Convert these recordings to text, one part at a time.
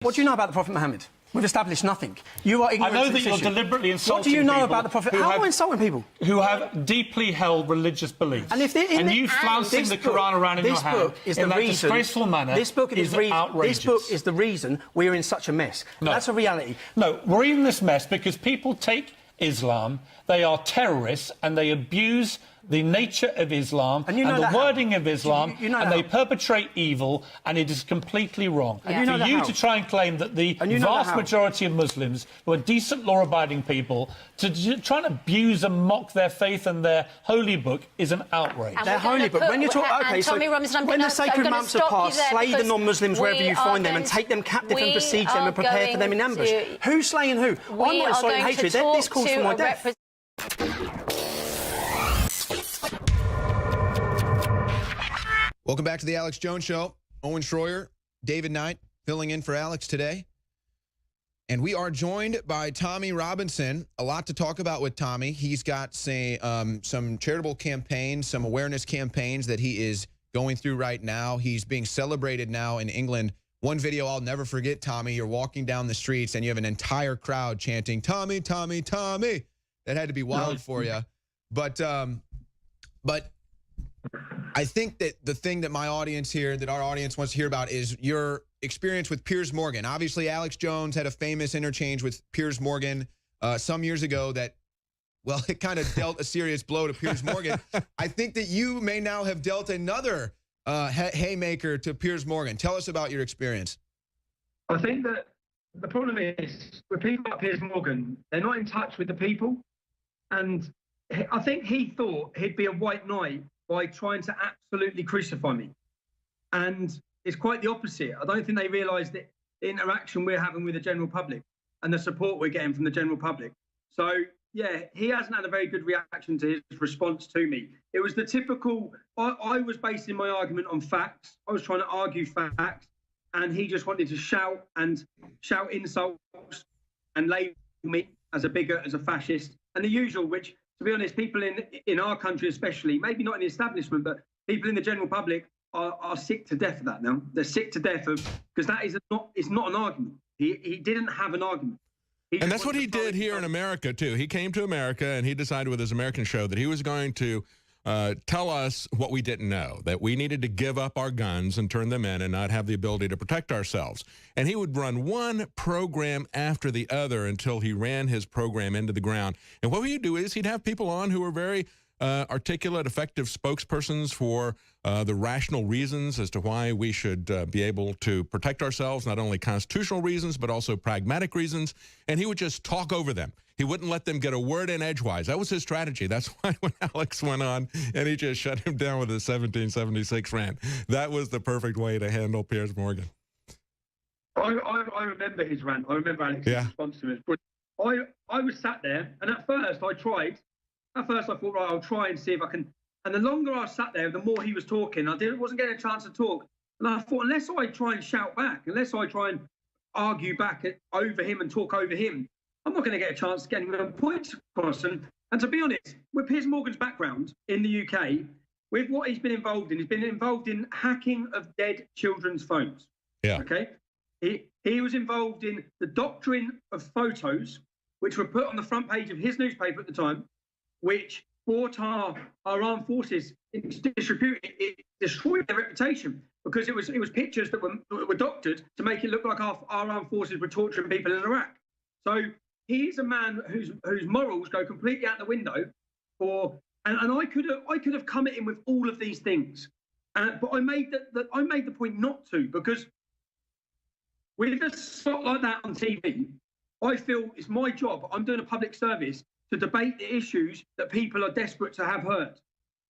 What do you know about the Prophet Muhammad? We've established nothing. You are ignorant. I know that you're deliberately insulting people. What do you know people about the Prophet? How am I insulting people? Who have deeply held religious beliefs. And if they're in you flouncing the Quran around in your hand in that disgraceful manner is outrageous. This book is the reason we're in such a mess. No. That's a reality. No, we're in this mess because people take Islam, they are terrorists, and they abuse the nature of Islam and the wording of Islam, and they perpetrate evil, and it is completely wrong. For you to try and claim that the vast majority of Muslims, who are decent, law-abiding people, to try and abuse and mock their faith and their holy book is an outrage. Their holy book. When you talk, okay, so when the sacred months are passed, slay the non-Muslims wherever you find them and take them captive and besiege them and prepare for them in ambush. Who's slaying who? I'm not inciting hatred. This calls for my death. Welcome back to the Alex Jones Show. Owen Schroyer, David Knight, filling in for Alex today. And we are joined by Tommy Robinson. A lot to talk about with Tommy. He's got, some charitable campaigns, some awareness campaigns that he is going through right now. He's being celebrated now in England. One video I'll never forget, Tommy, you're walking down the streets and you have an entire crowd chanting, "Tommy, Tommy, Tommy." That had to be wild for you. But I think that the thing that my audience here, that our audience wants to hear about is your experience with Piers Morgan. Obviously, Alex Jones had a famous interchange with Piers Morgan some years ago that, well, it kind of dealt a serious blow to Piers Morgan. I think that you may now have dealt another haymaker to Piers Morgan. Tell us about your experience. I think that the problem is with people like Piers Morgan, they're not in touch with the people. And I think he thought he'd be a white knight by trying to absolutely crucify me. And it's quite the opposite. I don't think they realise that the interaction we're having with the general public and the support we're getting from the general public. So, yeah, he hasn't had a very good reaction to his response to me. It was the typical, I was basing my argument on facts. I was trying to argue facts, and he just wanted to shout insults and label me as a bigot, as a fascist, and the usual, which, to be honest, people in our country especially, maybe not in the establishment, but people in the general public are sick to death of that now. They're sick to death of, because that is it's not an argument. He didn't have an argument. And that's what he did here in America, too. He came to America, and he decided with his American show that he was going to tell us what we didn't know, that we needed to give up our guns and turn them in and not have the ability to protect ourselves. And he would run one program after the other until he ran his program into the ground. And what he'd do is he'd have people on who were very articulate, effective spokespersons for the rational reasons as to why we should be able to protect ourselves, not only constitutional reasons, but also pragmatic reasons. And he would just talk over them. He wouldn't let them get a word in edgewise. That was his strategy. That's why when Alex went on and he just shut him down with his 1776 rant, that was the perfect way to handle Piers Morgan. I remember his rant. I remember Alex's response to it. But I was sat there, and at first I tried. At first I thought, right, I'll try and see if I can. And the longer I sat there, the more he was talking. I wasn't getting a chance to talk. And I thought, unless I try and shout back, unless I try and argue back over him and talk over him, I'm not going to get a chance to get him a point across. And to be honest, with Piers Morgan's background in the UK, with what he's been involved in hacking of dead children's phones. Yeah. Okay. He was involved in the doctoring of photos, which were put on the front page of his newspaper at the time, which brought our armed forces into disrepute. It destroyed their reputation because it was pictures that were doctored to make it look like our armed forces were torturing people in Iraq. So he's a man whose morals go completely out the window. And I could have come at him with all of these things, but I made the point not to, because with a spot like that on TV, I feel it's my job. I'm doing a public service to debate the issues that people are desperate to have heard.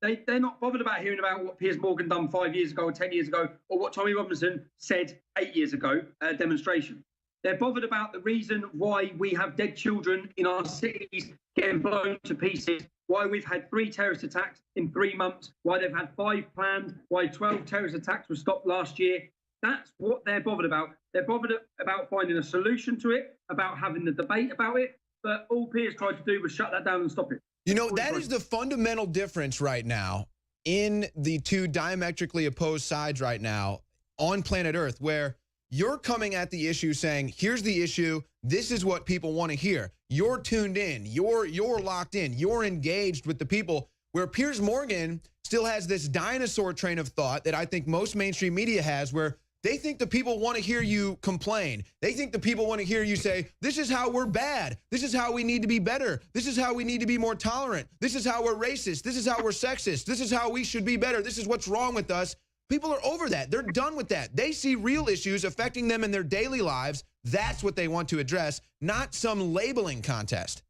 They're not bothered about hearing about what Piers Morgan done 5 years ago or 10 years ago, or what Tommy Robinson said 8 years ago at a demonstration. They're bothered about the reason why we have dead children in our cities getting blown to pieces, why we've had 3 terrorist attacks in 3 months, why they've had 5 planned, why 12 terrorist attacks were stopped last year. That's what they're bothered about. They're bothered about finding a solution to it, about having the debate about it. But all Piers tried to do was shut that down and stop it. You know, that is the fundamental difference right now in the two diametrically opposed sides right now on planet Earth, where You're coming at the issue saying, here's the issue. This is what people want to hear. You're tuned in. You're locked in. You're engaged with the people, where Piers Morgan still has this dinosaur train of thought that I think most mainstream media has, where they think the people want to hear you complain. They think the people want to hear you say, this is how we're bad. This is how we need to be better. This is how we need to be more tolerant. This is how we're racist. This is how we're sexist. This is how we should be better. This is what's wrong with us. People are over that. They're done with that. They see real issues affecting them in their daily lives. That's what they want to address, not some labeling contest.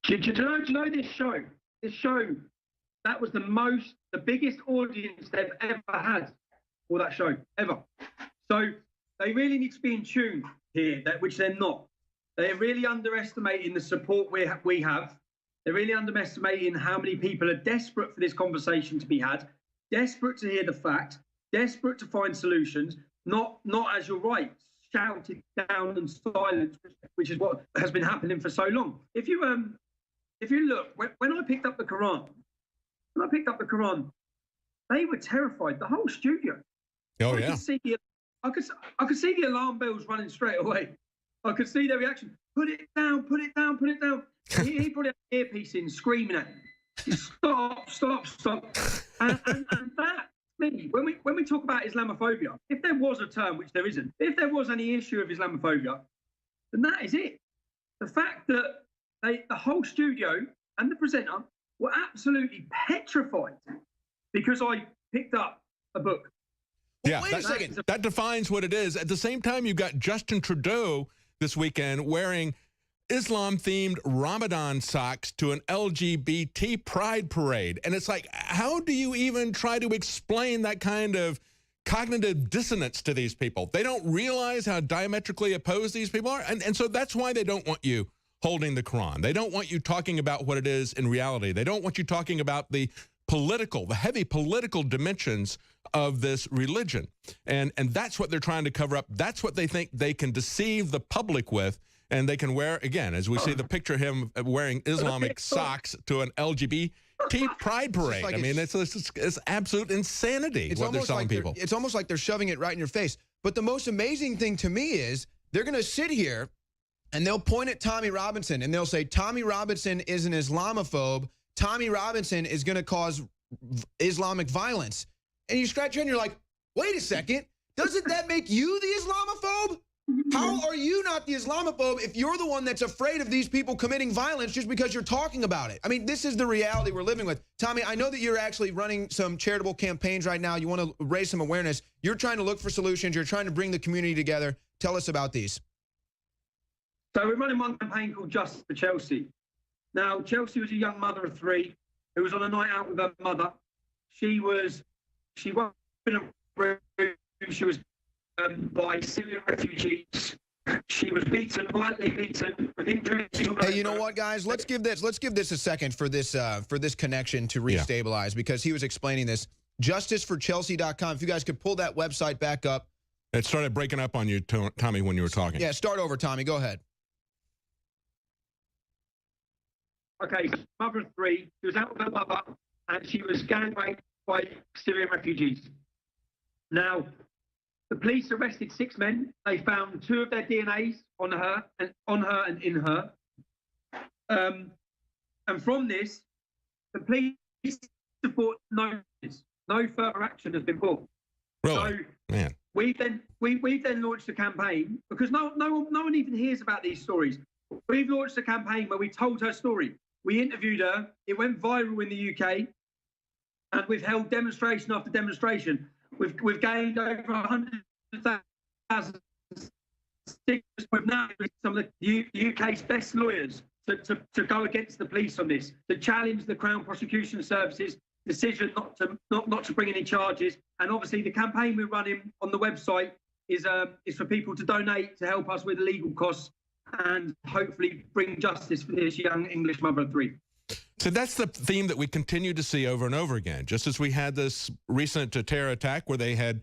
Do you know this show? This show, that was the biggest audience they've ever had for that show, ever. So they really need to be in tune here, which they're not. They're really underestimating the support we have. They're really underestimating how many people are desperate for this conversation to be had, desperate to hear the facts, desperate to find solutions, not as you're right, shouted down and silenced, which is what has been happening for so long. If you look, when I picked up the Quran, they were terrified. The whole studio. Oh yeah. I could see the alarm bells running straight away. I could see their reaction. Put it down, put it down, put it down. He put an earpiece in, screaming at him. Stop. And that, when we talk about Islamophobia, if there was a term, which there isn't, if there was any issue of Islamophobia, then that is it. The fact that the whole studio and the presenter were absolutely petrified because I picked up a book. Yeah, wait a second. That defines what it is. At the same time, you've got Justin Trudeau this weekend wearing Islam-themed Ramadan socks to an LGBT pride parade. And it's like, how do you even try to explain that kind of cognitive dissonance to these people? They don't realize how diametrically opposed these people are. And so that's why they don't want you holding the Quran. They don't want you talking about what it is in reality. They don't want you talking about the heavy political dimensions of this religion. And that's what they're trying to cover up. That's what they think they can deceive the public with. And they can wear, again, as we see the picture of him wearing Islamic socks to an LGBT pride parade. Like, I mean, it's absolute insanity what they're telling people. It's almost like they're shoving it right in your face. But the most amazing thing to me is they're going to sit here and they'll point at Tommy Robinson and they'll say, Tommy Robinson is an Islamophobe. Tommy Robinson is going to cause Islamic violence. And you scratch your head and you're like, wait a second, doesn't that make you the Islamophobe? How are you not the Islamophobe if you're the one that's afraid of these people committing violence just because you're talking about it? I mean, this is the reality we're living with. Tommy, I know that you're actually running some charitable campaigns right now. You want to raise some awareness. You're trying to look for solutions. You're trying to bring the community together. Tell us about these. So we're running one campaign called Justice for Chelsea. Now, Chelsea was a young mother of 3 who was on a night out with her mother. She was in a room. She was by Syrian refugees. She was violently beaten with injuries. Hey, you know what, guys? Let's give this a second for this connection to restabilize, because he was explaining this. JusticeForChelsea.com. If you guys could pull that website back up. It started breaking up on you, Tommy, when you were talking. Yeah, start over, Tommy. Go ahead. Okay, mother of 3. She was out with her mother, and she was gangbanged by Syrian refugees. Now, the police arrested 6 men. They found 2 of their DNAs on her and in her. And from this, the police support no further action has been brought. Really? So man. We've then launched a campaign, because no one even hears about these stories. We've launched a campaign where we told her story. We interviewed her. It went viral in the UK, and we've held demonstration after demonstration. We've gained over 100,000 stickers. We've now some of the UK's best lawyers to go against the police on this, to challenge the Crown Prosecution Service's decision not to bring any charges. And obviously, the campaign we're running on the website is for people to donate to help us with legal costs and hopefully bring justice for this young English mother of 3. So that's the theme that we continue to see over and over again. Just as we had this recent terror attack where they had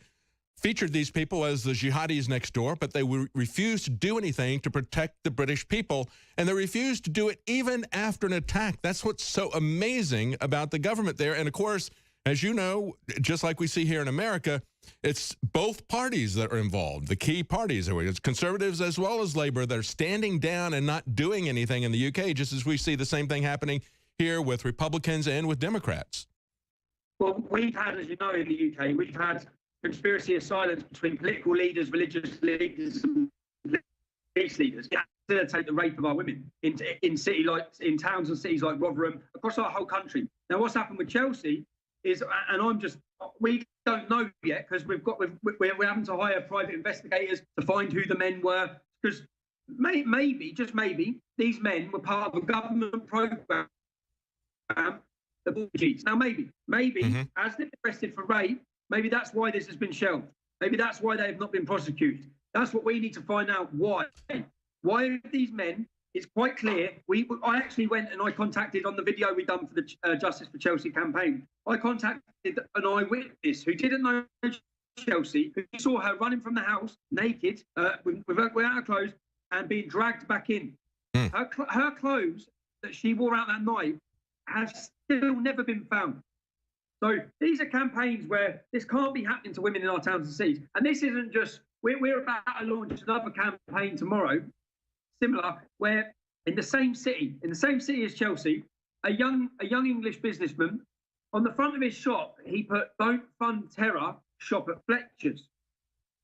featured these people as the jihadis next door, but they refused to do anything to protect the British people, and they refused to do it even after an attack. That's what's so amazing about the government there. And of course, as you know, just like we see here in America, it's both parties that are involved, the key parties. It's conservatives as well as Labour that are standing down and not doing anything in the UK, just as we see the same thing happening here with Republicans and with Democrats. Well, we've had, as you know, in the UK, we've had conspiracy of silence between political leaders, religious leaders, and police leaders. Facilitate the rape of our women in towns and cities like Rotherham, across our whole country. Now, what's happened with Chelsea is, and we don't know yet because we're having to hire private investigators to find who the men were, because maybe, just maybe, these men were part of a government program. Now, maybe, as they're arrested for rape, maybe that's why this has been shelved. Maybe that's why they have not been prosecuted. That's what we need to find out. Why? Why these men? It's quite clear. I actually went and I contacted, on the video we done for the Justice for Chelsea campaign, I contacted an eyewitness who didn't know Chelsea, who saw her running from the house naked, without her clothes, and being dragged back in. Her clothes that she wore out that night have still never been found. So these are campaigns where this can't be happening to women in our towns and cities. And this isn't just, we're about to launch another campaign tomorrow, similar, where in the same city as Chelsea, a young English businessman, on the front of his shop, he put "Don't Fund Terror, shop at Fletcher's."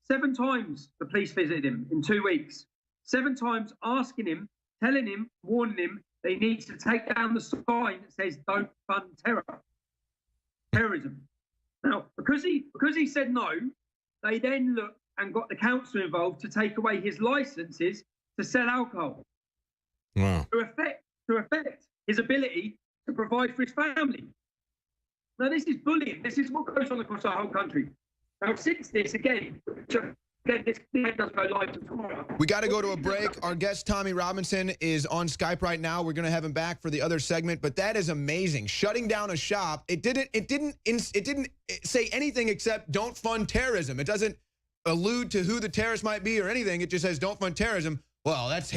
7 times the police visited him in 2 weeks. 7 times asking him, telling him, warning him that he needs to take down the sign that says "Don't fund terrorism." Now, because he said no, they then looked and got the council involved to take away his licenses to sell alcohol. Wow. To affect his ability to provide for his family. Now, this is bullying. This is what goes on across our whole country. Now, since this, again, this does go live tomorrow. We got to go to a break. Our guest, Tommy Robinson, is on Skype right now. We're going to have him back for the other segment, but that is amazing. Shutting down a shop, it didn't say anything except "Don't fund terrorism." It doesn't allude to who the terrorist might be or anything. It just says "Don't fund terrorism." Well, that's